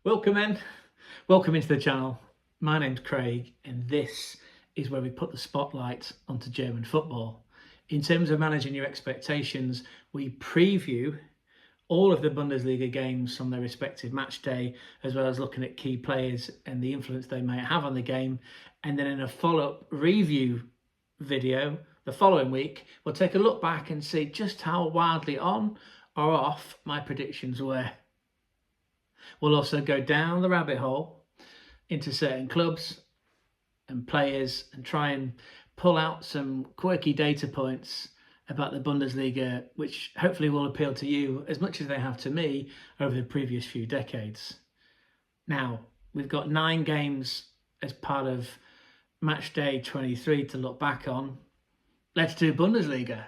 Welcome welcome into the channel. My name's Craig and this is where we put the spotlight onto German football. In terms of managing your expectations, we preview all of the Bundesliga games from their respective match day, as well as looking at key players and the influence they might have on the game. And then in a follow-up review video the following week, we'll take a look back and see just how wildly on or off my predictions were. We'll also go down the rabbit hole into certain clubs and players and try and pull out some quirky data points about the Bundesliga, which hopefully will appeal to you as much as they have to me over the previous few decades. Now, we've got 9 games as part of match day 23 to look back on. Let's do Bundesliga.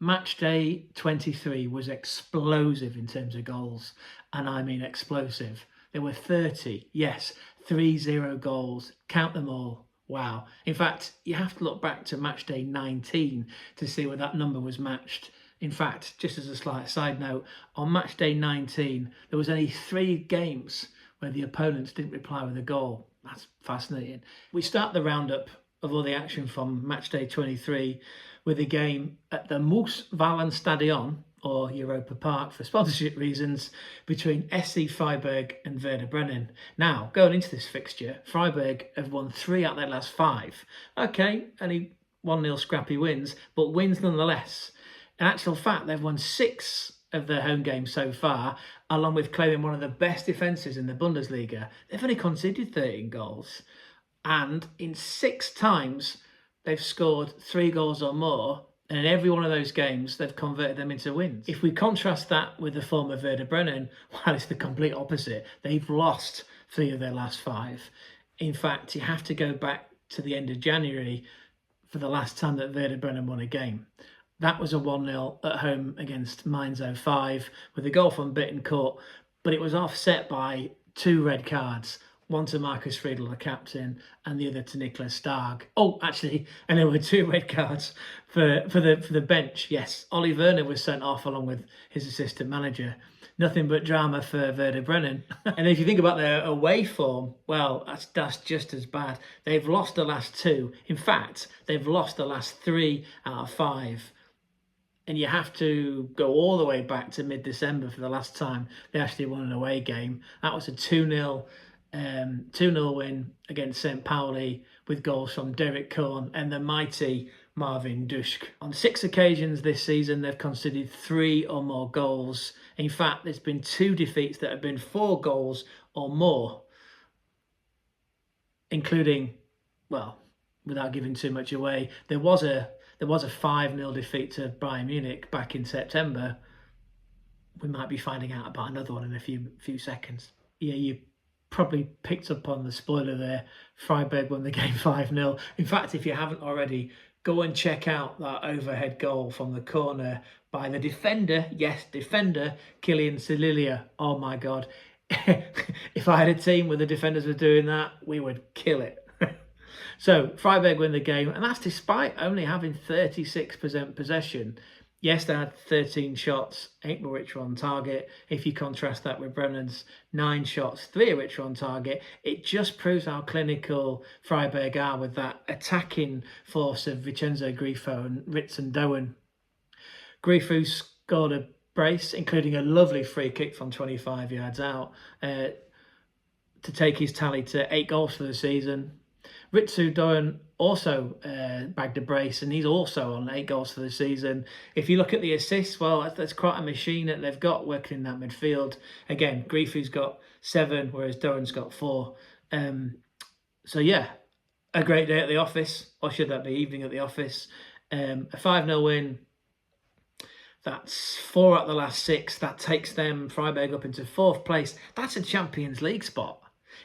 Match day 23 was explosive in terms of goals, and I mean explosive. There were 30, yes, 30 goals. Count them all. Wow. In fact, you have to look back to match day 19 to see where that number was matched. In fact, just as a slight side note, on match day 19, there was only 3 games where the opponents didn't reply with a goal. That's fascinating. We start the roundup of all the action from match day 23 with a game at the Stadion, or Europa Park for sponsorship reasons, between SC Freiburg and Werder Bremen. Now, going into this fixture, Freiburg have won 3 out of their last 5. Okay, only 1-0 scrappy wins, but wins nonetheless. In actual fact, they've won 6 of their home games so far, along with claiming one of the best defences in the Bundesliga. They've only conceded 13 goals. And in 6 times, they've scored 3 goals or more, and in every one of those games, they've converted them into wins. If we contrast that with the former Werder Bremen, well, it's the complete opposite. They've lost 3 of their last 5. In fact, you have to go back to the end of January for the last time that Werder Bremen won a game. That was a 1-0 at home against Mainz 05 with a goal from Bittencourt, but it was offset by 2 red cards. One to Marcus Friedl, the captain, and the other to Niklas Stark. Oh, actually, and there were 2 red cards for the bench. Yes, Ole Werner was sent off along with his assistant manager. Nothing but drama for Werder Bremen. And if you think about their away form, well, that's just as bad. They've lost the last 2. In fact, they've lost the last 3 out of 5. And you have to go all the way back to mid-December for the last time they actually won an away game. That was a 2-0 win against St Pauli with goals from Derek Korn and the mighty Marvin Duschk. On 6 occasions this season, they've conceded 3 or more goals. In fact, there's been 2 defeats that have been 4 goals or more, including, well, without giving too much away, there was a 5-0 defeat to Bayern Munich back in September. We might be finding out about another one in a few seconds. Yeah, you probably picked up on the spoiler there. Freiburg won the game 5-0. In fact, if you haven't already, go and check out that overhead goal from the corner by the defender. Yes, defender, Kylian Sililia. Oh my God. If I had a team where the defenders were doing that, we would kill it. So Freiburg win the game, and that's despite only having 36% possession. Yes, they had 13 shots, 8 of which were on target. If you contrast that with Brennan's 9 shots, 3 of which were on target, it just proves how clinical Freiburg are with that attacking force of Vincenzo Grifo and Ritson Doan. Grifo scored a brace, including a lovely free kick from 25 yards out, to take his tally to 8 goals for the season. Ritsu Doan also bagged a brace, and he's also on 8 goals for the season. If you look at the assists, well, that's quite a machine that they've got working in that midfield. Again, Grifu's got 7, whereas Doan's got 4. So yeah, a great day at the office, or should that be evening at the office. A 5-0 win. That's 4 out of the last 6. That takes them, Freiburg, up into 4th place. That's a Champions League spot.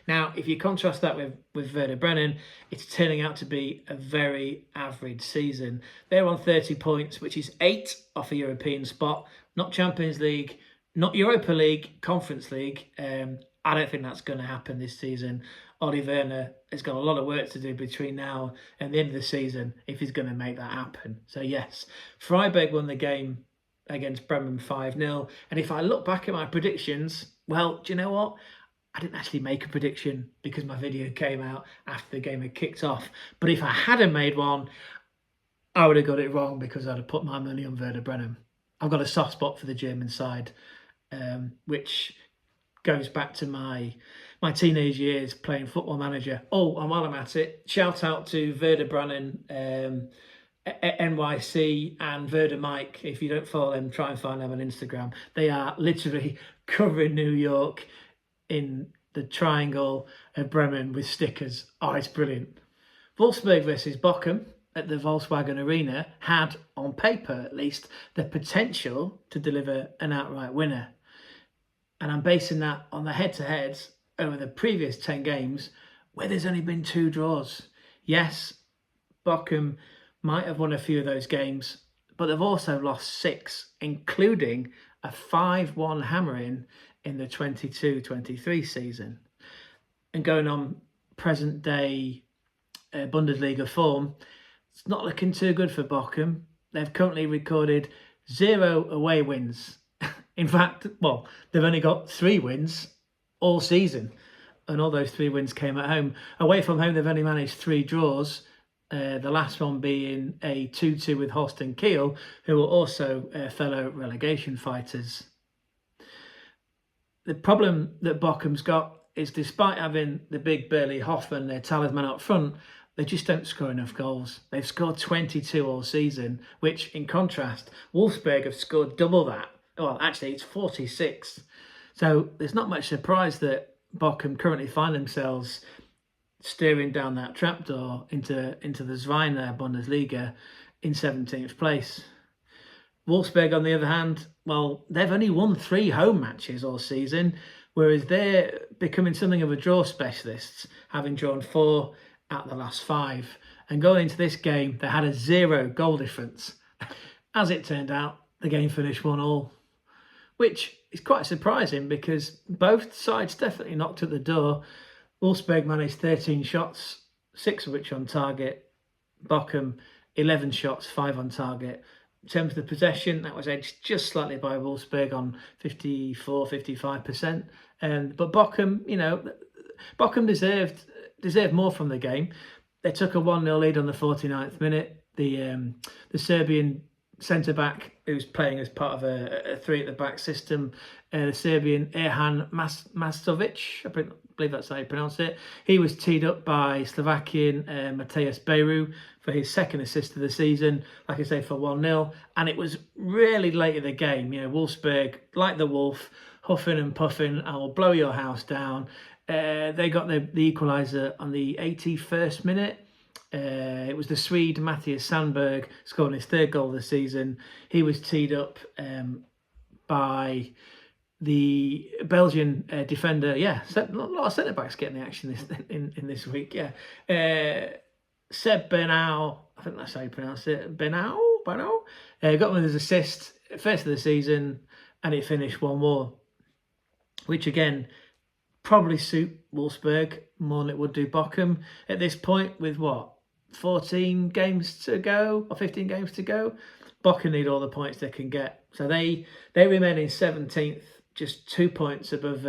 Now, if you contrast that with Werder Bremen, it's turning out to be a very average season. They're on 30 points, which is 8 off a European spot. Not Champions League, not Europa League, Conference League. I don't think that's going to happen this season. Ole Werner has got a lot of work to do between now and the end of the season if he's going to make that happen. So yes, Freiburg won the game against Bremen 5-0. And if I look back at my predictions, well, do you know what? I didn't actually make a prediction because my video came out after the game had kicked off. But if I hadn't made one, I would have got it wrong because I'd have put my money on Werder Bremen. I've got a soft spot for the German side, which goes back to my teenage years playing Football Manager. Oh, and while I'm at it, shout out to Werder Bremen, NYC and Werder Mike. If you don't follow them, try and find them on Instagram. They are literally covering New York in the triangle of Bremen with stickers. Oh, it's brilliant. Wolfsburg versus Bochum at the Volkswagen Arena had, on paper at least, the potential to deliver an outright winner. And I'm basing that on the head-to-heads over the previous 10 games where there's only been 2 draws. Yes, Bochum might have won a few of those games, but they've also lost 6, including a 5-1 hammering in the 22-23 season. And going on present-day Bundesliga form, it's not looking too good for Bochum. They've currently recorded 0 away wins. In fact, well, they've only got 3 wins all season, and all those 3 wins came at home. Away from home, they've only managed 3 draws, the last one being a 2-2 with Holstein Kiel, who are also fellow relegation fighters. The problem that Bochum's got is, despite having the big burly Hoffman, their talisman up front, they just don't score enough goals. They've scored 22 all season, which, in contrast, Wolfsburg have scored double that. Well, actually, it's 46. So there's not much surprise that Bochum currently find themselves steering down that trapdoor into the Zweiter Bundesliga in 17th place. Wolfsburg, on the other hand, well, they've only won 3 home matches all season, whereas they're becoming something of a draw specialists, having drawn 4 out the last 5. And going into this game, they had a 0 goal difference. As it turned out, the game finished 1-1, which is quite surprising because both sides definitely knocked at the door. Wolfsburg managed 13 shots, 6 of which on target. Bochum, 11 shots, 5 on target. In terms of the possession, that was edged just slightly by Wolfsburg on 54-55%. But Bochum, Bochum deserved more from the game. They took a 1-0 lead on the 49th minute. The Serbian centre-back, who's playing as part of a 3 at the back system, the Serbian Erhan Mastovic, I believe that's how you pronounce it. He was teed up by Slovakian Mateusz Bejru for his 2nd assist of the season, like I say, for 1-0. And it was really late in the game. Wolfsburg, like the Wolf, huffing and puffing, I will blow your house down. They got the equaliser on the 81st minute. It was the Swede Mattias Sandberg scoring his 3rd goal of the season. He was teed up by the Belgian defender. Yeah, a lot of centre-backs getting the action in this week. Yeah, Seb Bernau, I think that's how you pronounce it. Bernau? Got him with his assist, 1st of the season, and it finished 1-1, which again probably suit Wolfsburg more than it would do Bochum at this point, with 14 games to go or 15 games to go. Bochum need all the points they can get, so they remain in 17th, just 2 points above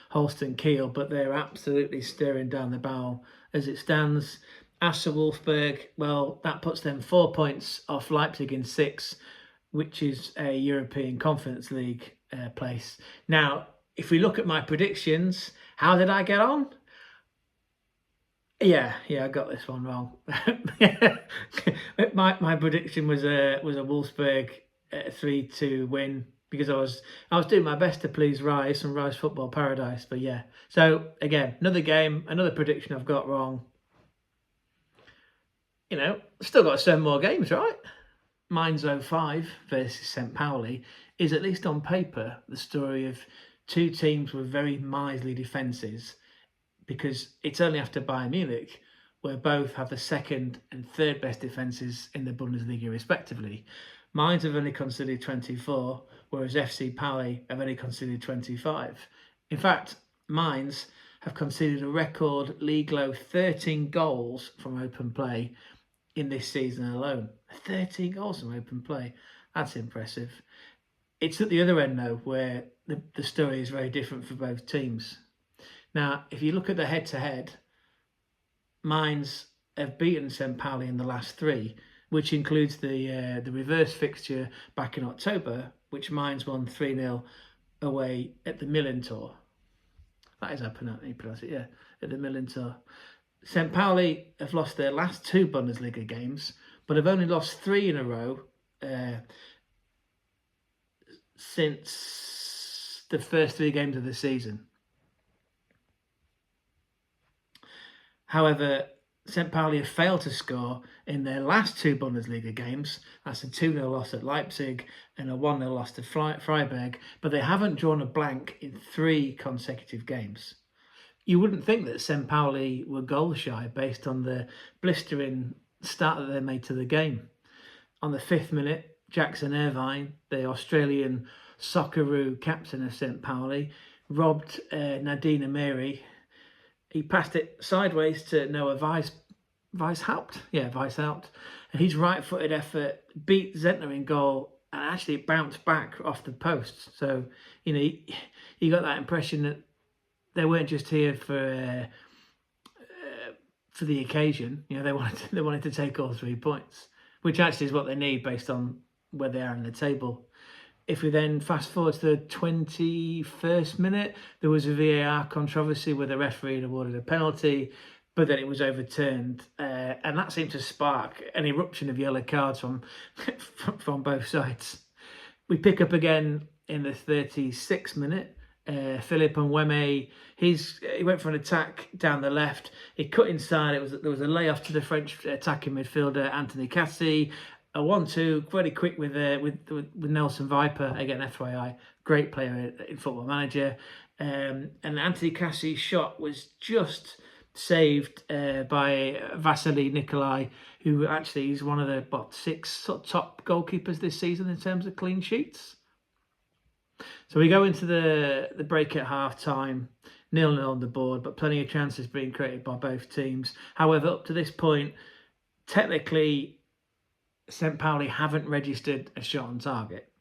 Holstein Kiel, but they're absolutely staring down the barrel as it stands. As for Wolfsburg, well, that puts them 4 points off Leipzig in 6th, which is a European Conference League place. Now, if we look at my predictions, how did I get on? Yeah, I got this one wrong. my prediction was a Wolfsburg 3-2 win, because I was doing my best to please Rice and Rice Football Paradise. But yeah, so again, another game, another prediction I've got wrong. Still got 7 more games, right? Mainz 05 versus St Pauli is, at least on paper, the story of 2 teams with very miserly defences, because it's only after Bayern Munich, where both have the 2nd and 3rd best defences in the Bundesliga respectively. Mainz have only conceded 24, whereas FC Pauli have only conceded 25. In fact, Mainz have conceded a record league low 13 goals from open play in this season alone. 13 goals from open play. That's impressive. It's at the other end, though, where the story is very different for both teams. Now, if you look at the head-to-head, Mainz have beaten St Pauli in the last 3, which includes the reverse fixture back in October, which Mainz won 3-0 away at the Millantor. That is how you pronounce it, yeah, at the Millantor. St Pauli have lost their last 2 Bundesliga games, but have only lost 3 in a row since the first 3 games of the season. However, St Pauli have failed to score in their last 2 Bundesliga games. That's a 2-0 loss at Leipzig and a 1-0 loss to Freiburg, but they haven't drawn a blank in 3 consecutive games. You wouldn't think that St Pauli were goal shy based on the blistering start that they made to the game. On the 5th minute, Jackson Irvine, the Australian Socceroo captain of St Pauli, robbed Nadine Amiri. He passed it sideways to Noah Weishaupt. And his right-footed effort beat Zentner in goal, and actually it bounced back off the post. So, you got that impression that they weren't just here for the occasion. They wanted to take all 3 points, which actually is what they need based on where they are in the table. If we then fast forward to the 21st minute, there was a VAR controversy where the referee had awarded a penalty, but then it was overturned. And that seemed to spark an eruption of yellow cards from both sides. We pick up again in the 36th minute. Philippe Nweme, he went for an attack down the left. He cut inside. There was a layoff to the French attacking midfielder Anthony Cassie. A 1-2, very quick with Nelson Viper, again FYI, great player in Football Manager. And Anthony Cassie's shot was just saved by Vasily Nikolai, who actually is one of the 6 sort of top goalkeepers this season in terms of clean sheets. So we go into the break at half time, 0-0 on the board, but plenty of chances being created by both teams. However, up to this point, technically, St Pauli haven't registered a shot on target.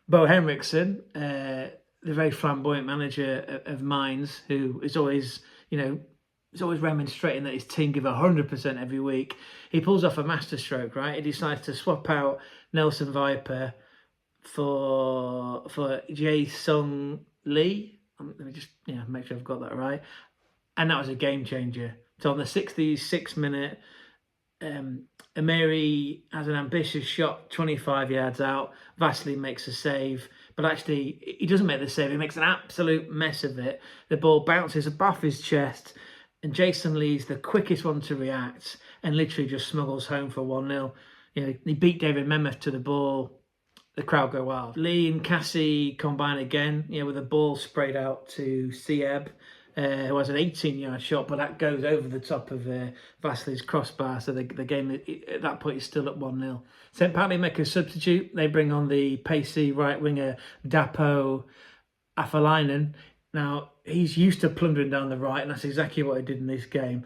Bo Henriksen, the very flamboyant manager of Mainz, who is always, remonstrating that his team give 100% every week, he pulls off a masterstroke, right? He decides to swap out Nelson Viper for Jae-Sung Lee. Let me just make sure I've got that right. And that was a game changer. So on the 66th minute, Amiri has an ambitious shot 25 yards out. Vasily makes a save, but actually he doesn't make the save. He makes an absolute mess of it. The ball bounces above his chest, and Jason Lee's the quickest one to react and literally just smuggles home for 1-0. He beat David Memeth to the ball. The crowd go wild. Lee and Cassie combine again, with a ball sprayed out to Sieb, who has an 18-yard shot, but that goes over the top of Vasily's crossbar, so the game at that point is still at 1-0. St Pauli make a substitute. They bring on the pacey right winger Dapo Afalainen. Now, he's used to plundering down the right, and that's exactly what he did in this game.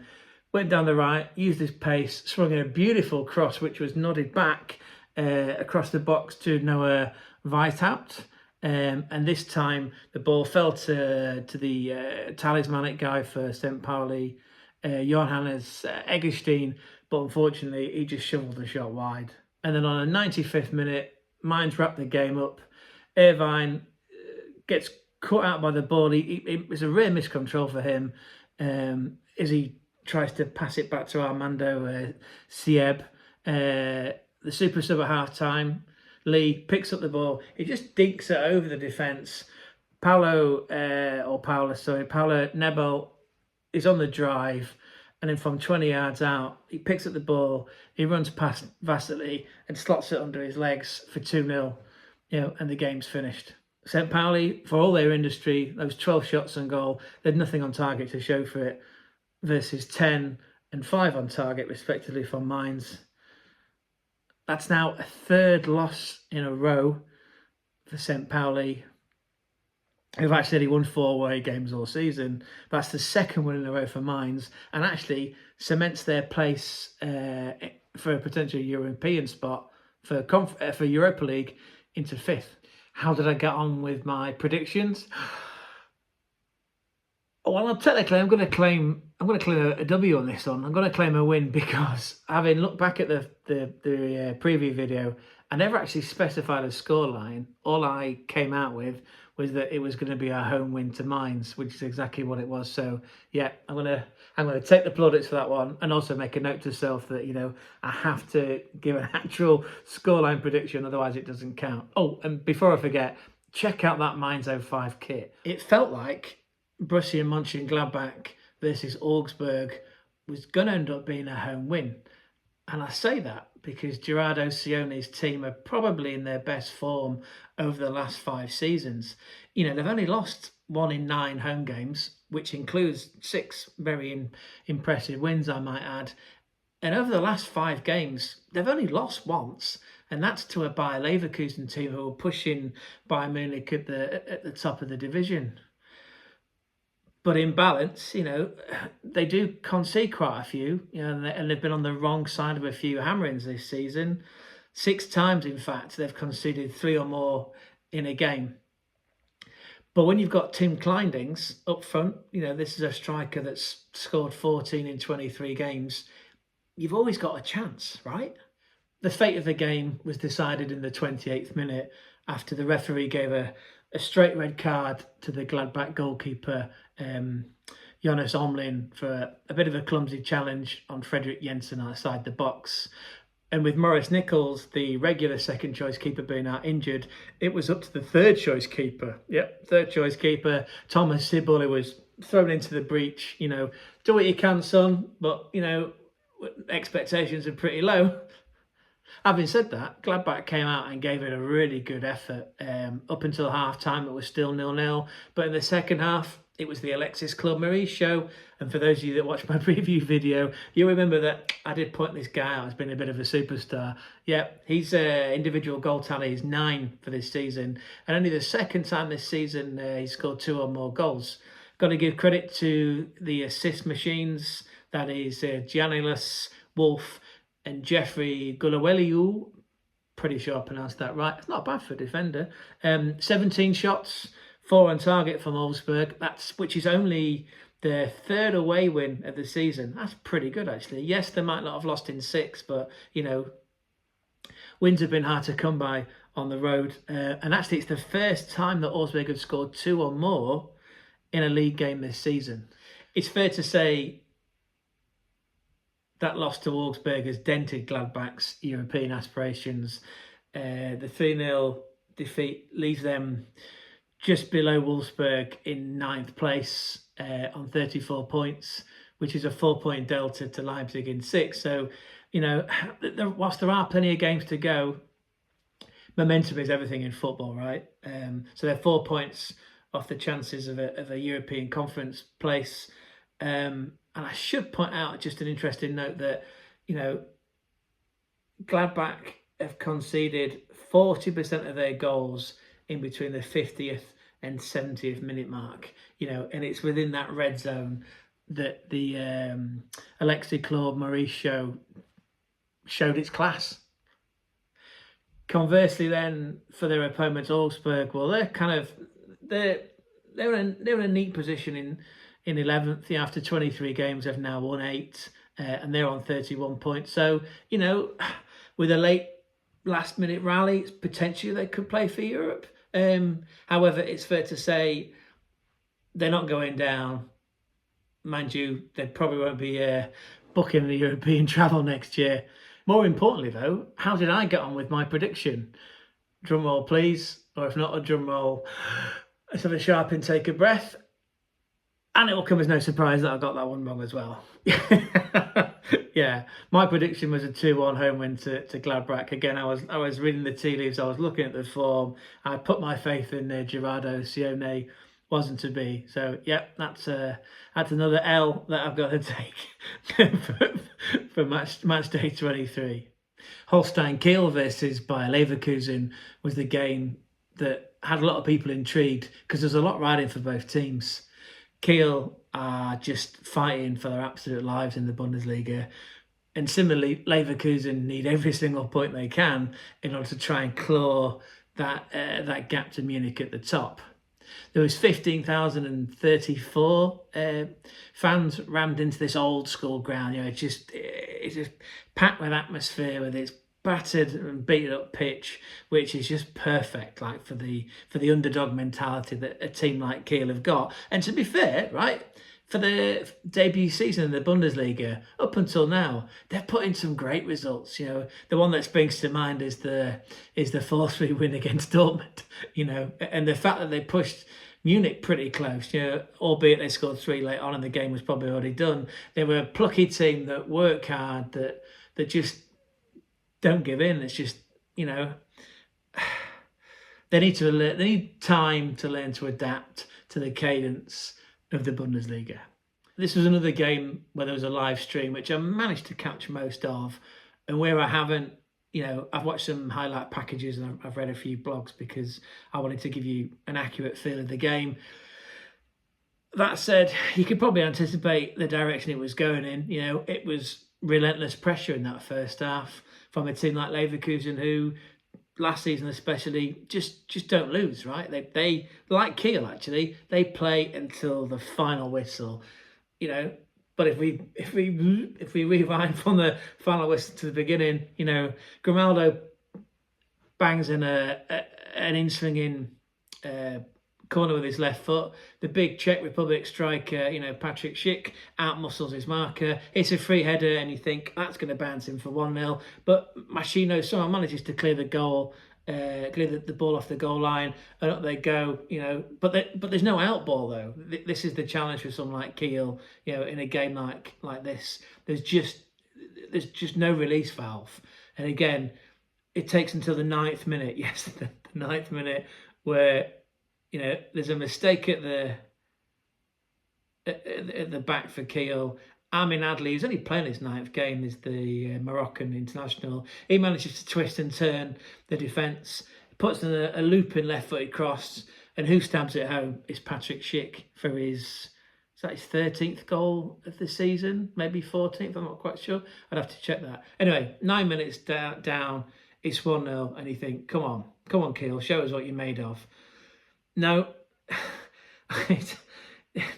Went down the right, used his pace, swung in a beautiful cross, which was nodded back across the box to Noah Weishaupt. And this time the ball fell to the talismanic guy for St Pauli, Johannes Eggestein, but unfortunately he just shoveled the shot wide. And then on the 95th minute, Mainz wrapped the game up. Irvine gets cut out by the ball. It was a rare miscontrol for him as he tries to pass it back to Armando Sieb. The super sub at half time, Lee picks up the ball. He just dinks it over the defence. Paulo Nebel is on the drive, and then from 20 yards out, he picks up the ball. He runs past Vasily and slots it under his legs for 2-0. And the game's finished. St Pauli, for all their industry, those 12 shots on goal, they had nothing on target to show for it, versus 10 and 5 on target, respectively, from Mainz. That's now a 3rd loss in a row for St Pauli, who've actually won 4 away games all season. That's the 2nd win in a row for Mainz, and actually cements their place for a potential European spot for Europa League into 5th. How did I get on with my predictions? Well, technically, I'm going to claim a W on this one. I'm going to claim a win because having looked back at the preview video, I never actually specified a scoreline. All I came out with was that it was going to be a home win to Mainz, which is exactly what it was. So yeah, I'm gonna take the plaudits for that one, and also make a note to self that I have to give an actual scoreline prediction, otherwise it doesn't count. Oh, and before I forget, check out that Mainz 05 kit. It felt like Borussia Mönchengladbach versus Augsburg was going to end up being a home win. And I say that because Gerardo Sione's team are probably in their best form over the last 5 seasons. They've only lost 1 in 9 home games, which includes 6 very impressive wins, I might add. And over the last 5 games, they've only lost once, and that's to a Bayer Leverkusen team who are pushing Bayern Munich at the top of the division. But in balance, they do concede quite a few, and they've been on the wrong side of a few hammerings this season. 6 times, in fact, they've conceded 3 or more in a game. But when you've got Tim Kleindings up front, this is a striker that's scored 14 in 23 games. You've always got a chance, right? The fate of the game was decided in the 28th minute after the referee gave a straight red card to the Gladbach goalkeeper, Jonas Omlin, for a bit of a clumsy challenge on Fredrik Jensen outside the box. And with Maurice Nichols, the regular second choice keeper, being out injured, it was up to the third choice keeper. Yep, third choice keeper, Thomas Sibyl, who was thrown into the breach. Do what you can, son, but, expectations are pretty low. Having said that, Gladbach came out and gave it a really good effort. Up until half-time, it was still 0-0. But in the second half, it was the Alexis Claude Marie show. And for those of you that watched my preview video, you remember that I did point this guy out as being a bit of a superstar. Yeah, his individual goal tally is 9 for this season. And only the second time this season he scored 2 or more goals. Got to give credit to the assist machines. That is Giannis, Wolf, and Jeffrey Gulaweliu. Pretty sure I pronounced that right. It's not bad for a defender. 17 shots, 4 on target from Wolfsburg. Which is only their 3rd away win of the season. That's pretty good, actually. Yes, they might not have lost in 6, but, wins have been hard to come by on the road. And actually, it's the first time that Wolfsburg have scored 2 or more in a league game this season. It's fair to say that loss to Augsburg has dented Gladbach's European aspirations. The 3-0 defeat leaves them just below Wolfsburg in 9th place on 34 points, which is a 4-point delta to Leipzig in 6th. So, whilst there are plenty of games to go, momentum is everything in football, right? So they're 4 points off the chances of a European Conference place. And I should point out, just an interesting note, that, Gladbach have conceded 40% of their goals in between the 50th and 70th minute mark, and it's within that red zone that the Alexis Claude Marie show showed its class. Conversely, then, for their opponents, Augsburg, well, they're in a neat position in 11th. After 23 games, they've now won 8, and they're on 31 points. So, with a late last-minute rally, potentially they could play for Europe. However, it's fair to say they're not going down. Mind you, they probably won't be booking the European travel next year. More importantly, though, how did I get on with my prediction? Drum roll, please. Or if not a drum roll, let's have a sharp intake of breath. And it will come as no surprise that I got that one wrong as well. Yeah, my prediction was a 2-1 home win to Gladbach. Again, I was reading the tea leaves. I was looking at the form. I put my faith in Gerardo Sione. Wasn't to be. So, yeah, that's another L that I've got to take for match day 23. Holstein Kiel versus Bayer Leverkusen was the game that had a lot of people intrigued because there's a lot riding for both teams. Kiel are just fighting for their absolute lives in the Bundesliga. And similarly, Leverkusen need every single point they can in order to try and claw that gap to Munich at the top. There was 15,034 fans rammed into this old school ground. It's just packed with atmosphere, with its battered and beaten up pitch, which is just perfect, like for the underdog mentality that a team like Kiel have got. And to be fair, right, for the debut season in the Bundesliga, up until now, they've put in some great results. The one that springs to mind is the 4-3 win against Dortmund. And the fact that they pushed Munich pretty close. Albeit they scored 3 late on and the game was probably already done. They were a plucky team that work hard, that just don't give in. It's just they need time to learn to adapt to the cadence of the Bundesliga. This was another game where there was a live stream, which I managed to catch most of, and where I haven't, I've watched some highlight packages and I've read a few blogs because I wanted to give you an accurate feel of the game. That said, you could probably anticipate the direction it was going in. It was relentless pressure in that first half from a team like Leverkusen, who last season especially just don't lose, right? They like Kiel, actually, they play until the final whistle, But if we rewind from the final whistle to the beginning, Grimaldo bangs in an in-swinging corner with his left foot. The big Czech Republic striker, Patrick Schick, outmuscles his marker. It's a free header, and you think that's going to bounce him for 1-0. But Machino somehow manages to clear the goal, clear the ball off the goal line, and up they go. But there's no out ball though. This is the challenge for someone like Kiel. In a game like this, there's just no release valve. And again, it takes until the 9th minute. Yes, the 9th minute where there's a mistake at the back for Kiel. Amin Adli, who's only playing his 9th game, is the Moroccan international. He manages to twist and turn the defence, puts in a looping left-footed cross, and who stabs it home is Patrick Schick for his 13th goal of the season, maybe 14th, I'm not quite sure. I'd have to check that. Anyway, 9 minutes down, it's 1-0, and you think, come on, Kiel, show us what you're made of. No, it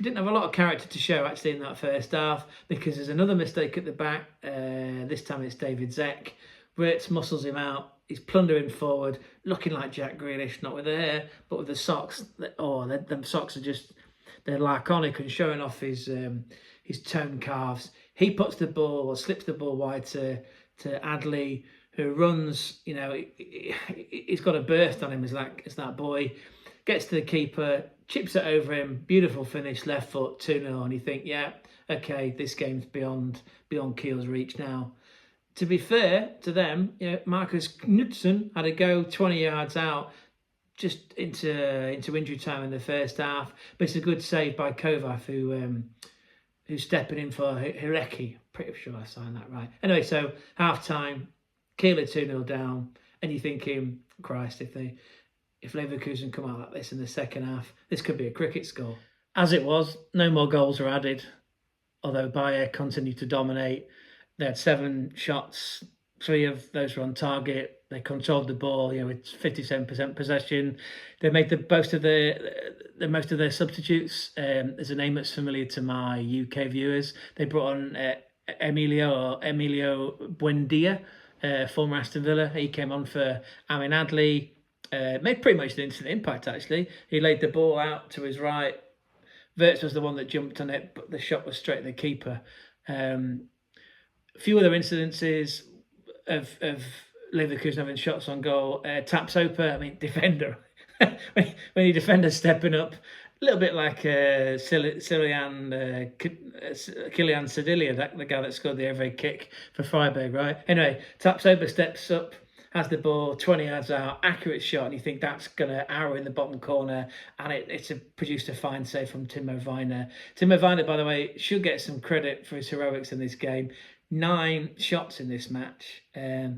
didn't have a lot of character to show actually in that first half, because there's another mistake at the back. This time it's David Zek. Wirtz muscles him out. He's plundering forward, looking like Jack Grealish, not with the hair, but with the socks. Them socks are they're laconic and showing off his toned calves. He puts the ball, or slips the ball wide to Adli, who runs. He's got a burst on him as that boy. Gets to the keeper, chips it over him, beautiful finish, left foot, 2-0, and you think, yeah, okay, this game's beyond Kiel's reach now. To be fair to them, Marcus Knudsen had a go 20 yards out, just into injury time in the first half, but it's a good save by Kovac, who's stepping in for Hireki. Pretty sure I signed that right. Anyway, so half time, Kiel are 2-0 down, and you're thinking, Christ, if Leverkusen come out like this in the second half, this could be a cricket score. As it was, no more goals were added, although Bayern continued to dominate. They had 7 shots, 3 of those were on target. They controlled the ball, with 57% possession. They made the most of their substitutes. There's a name that's familiar to my UK viewers. They brought on Emilio Buendia, former Aston Villa. He came on for Amin Adli. Made pretty much an instant impact, actually. He laid the ball out to his right. Wirtz was the one that jumped on it, but the shot was straight at the keeper. A few other incidences of Leverkusen having shots on goal. Tapsoba, defender. when you defender stepping up, a little bit like Kilian Sedilia, the guy that scored the overhead kick for Freiburg, right? Anyway, Tapsoba steps up, has the ball 20 yards out, accurate shot, and you think that's going to arrow in the bottom corner, and it's produced a fine save from Timo Werner. Timo Werner, by the way, should get some credit for his heroics in this game. 9 shots in this match.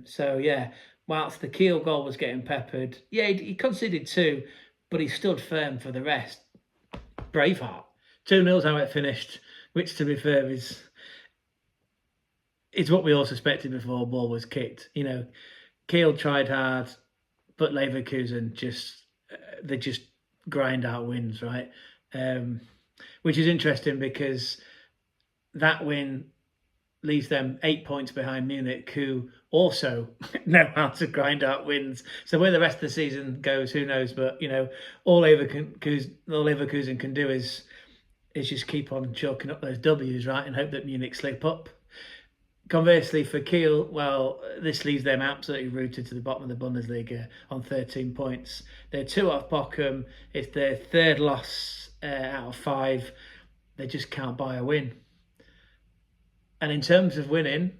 So, yeah, whilst the Kiel goal was getting peppered, yeah, he conceded 2, but he stood firm for the rest. Braveheart. 2-0's how it finished, which, to be fair, is what we all suspected before the ball was kicked. Kiel tried hard, but Leverkusen just grind out wins, right? Which is interesting because that win leaves them 8 points behind Munich, who also know how to grind out wins. So where the rest of the season goes, who knows? But all Leverkusen can do is just keep on chalking up those W's, right, and hope that Munich slip up. Conversely, for Kiel, well, this leaves them absolutely rooted to the bottom of the Bundesliga on 13 points. They're 2 off Bochum. It's their 3rd loss out of 5. They just can't buy a win. And in terms of winning,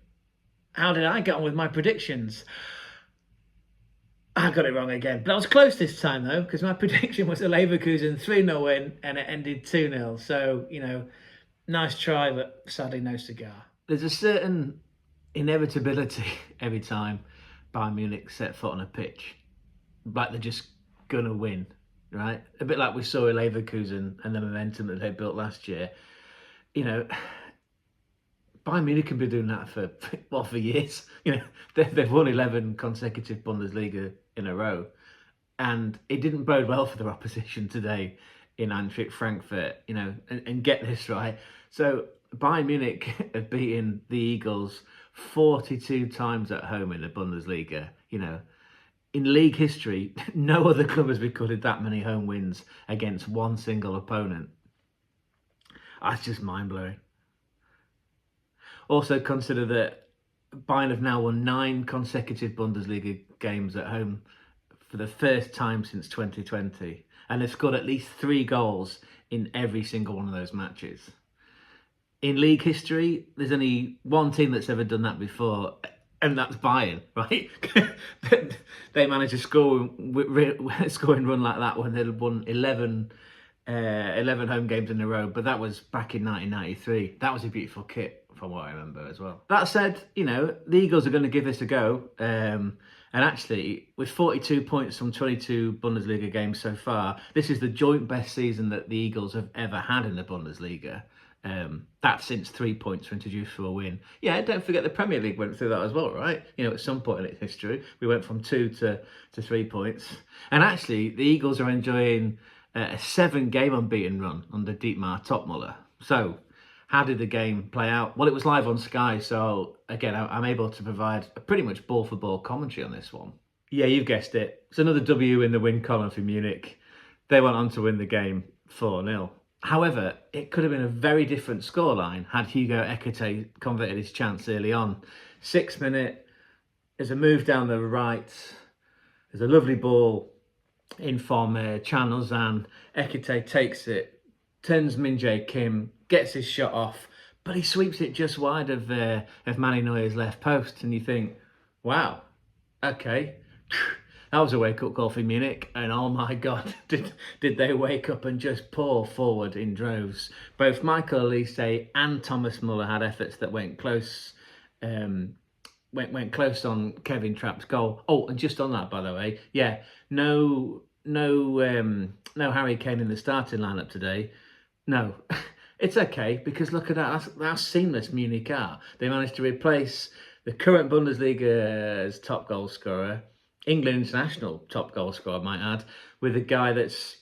how did I get on with my predictions? I got it wrong again. But I was close this time, though, because my prediction was a Leverkusen 3-0 win, and it ended 2-0. So, nice try, but sadly no cigar. There's a certain inevitability every time Bayern Munich set foot on a pitch. Like they're just going to win, right? A bit like we saw in Leverkusen and the momentum that they built last year. Bayern Munich have been doing that for years. They've won 11 consecutive Bundesliga in a row. And it didn't bode well for their opposition today in Eintracht Frankfurt, and get this right. So Bayern Munich have beaten the Eagles 42 times at home in the Bundesliga. In league history, no other club has recorded that many home wins against one single opponent. That's just mind-blowing. Also consider that Bayern have now won 9 consecutive Bundesliga games at home for the first time since 2020. And they've scored at least 3 goals in every single one of those matches. In league history, there's only one team that's ever done that before, and that's Bayern, right? They managed to scoring run like that when they'd won 11 home games in a row, but that was back in 1993. That was a beautiful kit from what I remember as well. That said, the Eagles are going to give this a go. And actually, with 42 points from 22 Bundesliga games so far, this is the joint best season that the Eagles have ever had in the Bundesliga. That's since 3 points were introduced for a win. Yeah, don't forget the Premier League went through that as well, right? At some point in its history, we went from 2 to 3 points. And actually, the Eagles are enjoying a 7-game unbeaten run under Dietmar Topmuller. So, how did the game play out? Well, it was live on Sky, so again, I'm able to provide a pretty much ball-for-ball commentary on this one. Yeah, you've guessed it. It's another W in the win column for Munich. They went on to win the game 4-0. However, it could have been a very different scoreline had Hugo Ekitike converted his chance early on. 6th minute, there's a move down the right. There's a lovely ball in from channels, and Ekitike takes it, turns Min-jae Kim, gets his shot off, but he sweeps it just wide of Manny Neuer's left post, and you think, wow, okay, that was a wake-up call for Munich, and oh my God, did they wake up and just pour forward in droves. Both Michael Olise and Thomas Muller had efforts that went close. Went close on Kevin Trapp's goal. Oh, and just on that, by the way, yeah, no Harry Kane in the starting lineup today. No, it's okay, because look at that. That's seamless Munich are. They managed to replace the current Bundesliga's top goal scorer, England international top goal scorer, I might add, with a guy that's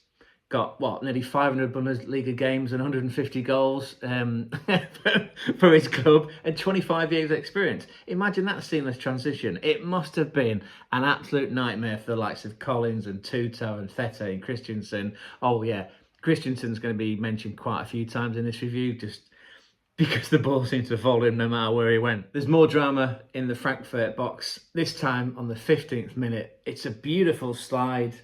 got, nearly 500 Bundesliga games and 150 goals for his club and 25 years experience. Imagine that seamless transition. It must have been an absolute nightmare for the likes of Collins and Tuto and Thete and Christensen. Oh yeah, Christensen's going to be mentioned quite a few times in this review, just because the ball seems to follow him no matter where he went. There's more drama in the Frankfurt box, this time on the 15th minute. It's a beautiful slide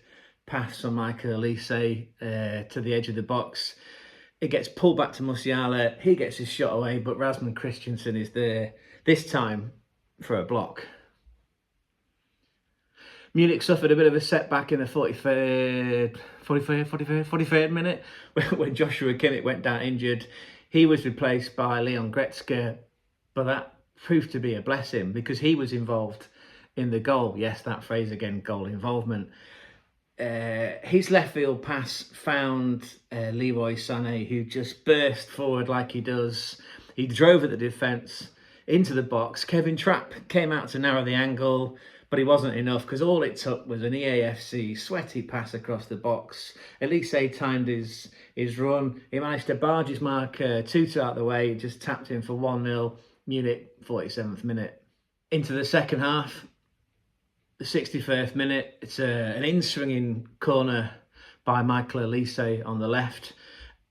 pass from Michael Olise to the edge of the box. It gets pulled back to Musiala. He gets his shot away, but Rasmus Christensen is there, this time for a block. Munich suffered a bit of a setback in the 43rd minute when Joshua Kimmich went down injured. He was replaced by Leon Goretzka, but that proved to be a blessing because he was involved in the goal. Yes, that phrase again, goal involvement. His left field pass found Leroy Sané, who just burst forward like he does. He drove at the defence into the box. Kevin Trapp came out to narrow the angle, But he wasn't enough, because all it took was an EAFC sweaty pass across the box. Olise timed his run. He managed to barge his marker 2-2 out the way, just tapped in for 1-0. Munich, 47th minute. Into the second half, the 61st minute, it's an in-swinging corner by Michael Olise on the left.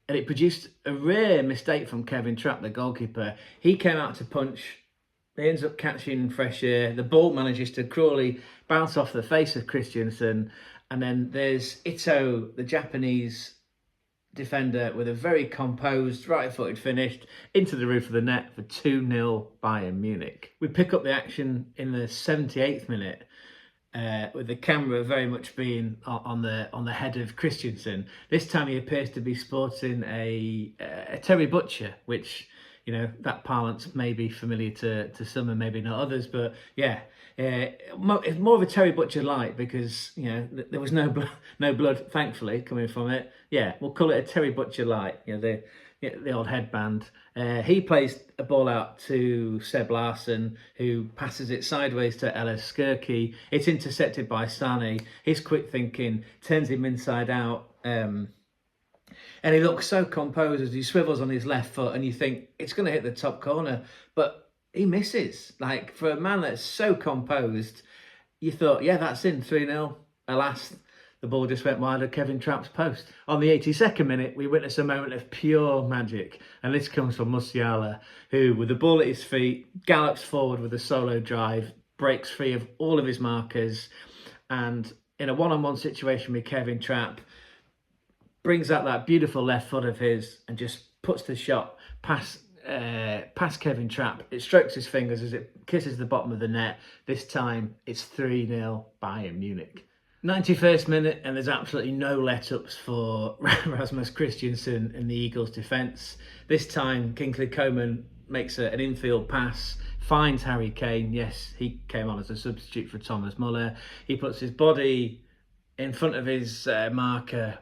And it produced a rare mistake from Kevin Trapp, the goalkeeper. He came out to punch. He ends up catching fresh air. The ball manages to cruelly bounce off the face of Christiansen. And then there's Ito, the Japanese defender, with a very composed, right-footed finish into the roof of the net for 2-0 Bayern Munich. We pick up the action in the 78th minute. With the camera very much being on the head of Christiansen. This time he appears to be sporting a Terry Butcher, which, you know, that parlance may be familiar to some and maybe not others, but yeah, it's more of a Terry Butcher light, because, you know, there was no blood, thankfully, coming from it. Yeah, we'll call it a Terry Butcher light. You know, the old headband. He plays a ball out to Seb Larsson, who passes it sideways to Ellis Skirky. It's intercepted by Sane. His quick thinking turns him inside out. And he looks so composed as he swivels on his left foot, and you think it's going to hit the top corner, but he misses. Like, for a man that's so composed, you thought, yeah, that's in, 3-0. Alas, the ball just went wide of Kevin Trapp's post. On the 82nd minute, we witness a moment of pure magic, and this comes from Musiala, who, with the ball at his feet, gallops forward with a solo drive, breaks free of all of his markers, and in a one-on-one situation with Kevin Trapp, brings out that beautiful left foot of his and just puts the shot past Kevin Trapp. It strokes his fingers as it kisses the bottom of the net. This time, it's 3-0 Bayern Munich. 91st minute, and there's absolutely no let-ups for Rasmus Christiansen in the Eagles' defence. This time, Kingsley Coman makes an infield pass, finds Harry Kane. Yes, he came on as a substitute for Thomas Muller. He puts his body in front of his marker.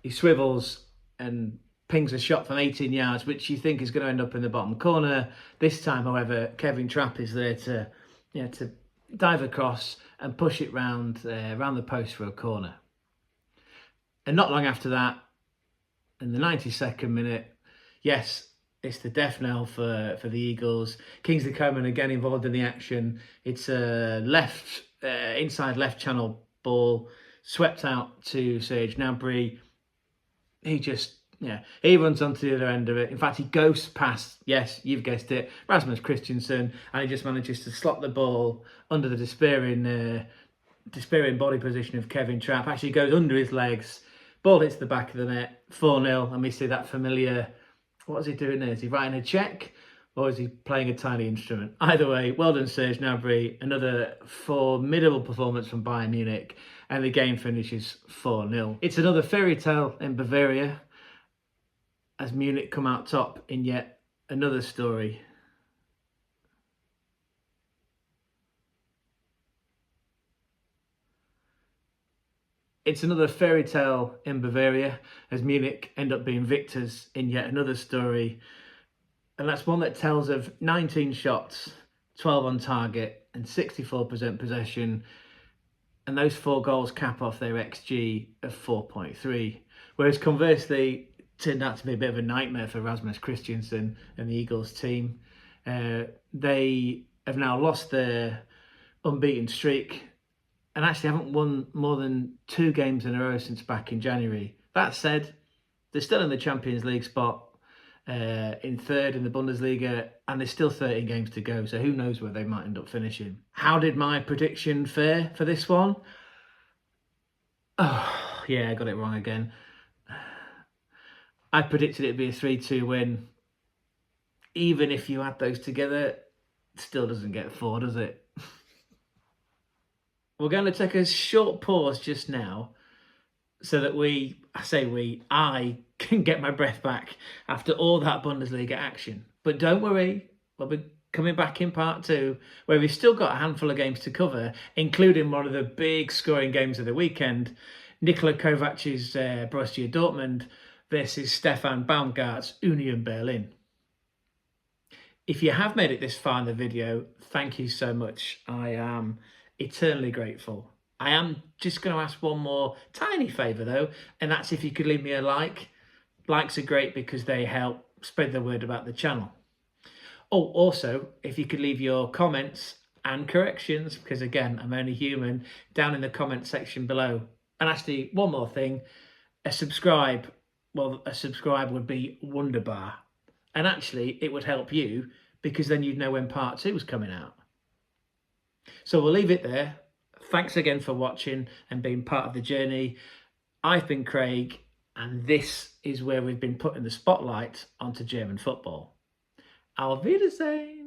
He swivels and pings a shot from 18 yards, which you think is going to end up in the bottom corner. This time, however, Kevin Trapp is there to dive across and push it round the post for a corner. And not long after that, in the 92nd minute, yes, it's the death knell for the Eagles. Kingsley Coman again involved in the action. It's a inside left channel ball swept out to Serge Gnabry. He runs onto the other end of it. In fact, he goes past, yes, you've guessed it, Rasmus Christiansen, and he just manages to slot the ball under the despairing body position of Kevin Trapp. Actually goes under his legs, ball hits the back of the net, 4-0, and we see that familiar, what is he doing there? Is he writing a cheque, or is he playing a tiny instrument? Either way, well done Serge Gnabry, another formidable performance from Bayern Munich, and the game finishes 4-0. It's another fairy tale in Bavaria, as Munich come out top in yet another story. It's another fairy tale in Bavaria, as Munich end up being victors in yet another story. And that's one that tells of 19 shots, 12 on target, and 64% possession. And those 4 goals cap off their XG of 4.3. Whereas conversely, turned out to be a bit of a nightmare for Rasmus Christiansen and the Eagles team. They have now lost their unbeaten streak and actually haven't won more than 2 games in a row since back in January. That said, they're still in the Champions League spot, in 3rd in the Bundesliga, and there's still 13 games to go, so who knows where they might end up finishing. How did my prediction fare for this one? Oh, yeah, I got it wrong again. I predicted it'd be a 3-2 win. Even if you add those together, it still doesn't get 4, does it? We're going to take a short pause just now so that I can get my breath back after all that Bundesliga action. But don't worry, we'll be coming back in part 2, where we've still got a handful of games to cover, including one of the big scoring games of the weekend, Nikola Kovac's Borussia Dortmund versus Stefan Baumgart's Union Berlin. If you have made it this far in the video, thank you so much. I am eternally grateful. I am just going to ask one more tiny favour though, and that's if you could leave me a like. Likes are great because they help spread the word about the channel. Oh, also, if you could leave your comments and corrections, because again, I'm only human, down in the comment section below. And actually, one more thing, a subscribe would be wunderbar. And actually, it would help you because then you'd know when part 2 is coming out. So we'll leave it there. Thanks again for watching and being part of the journey. I've been Craig, and this is where we've been putting the spotlight onto German football. Auf Wiedersehen!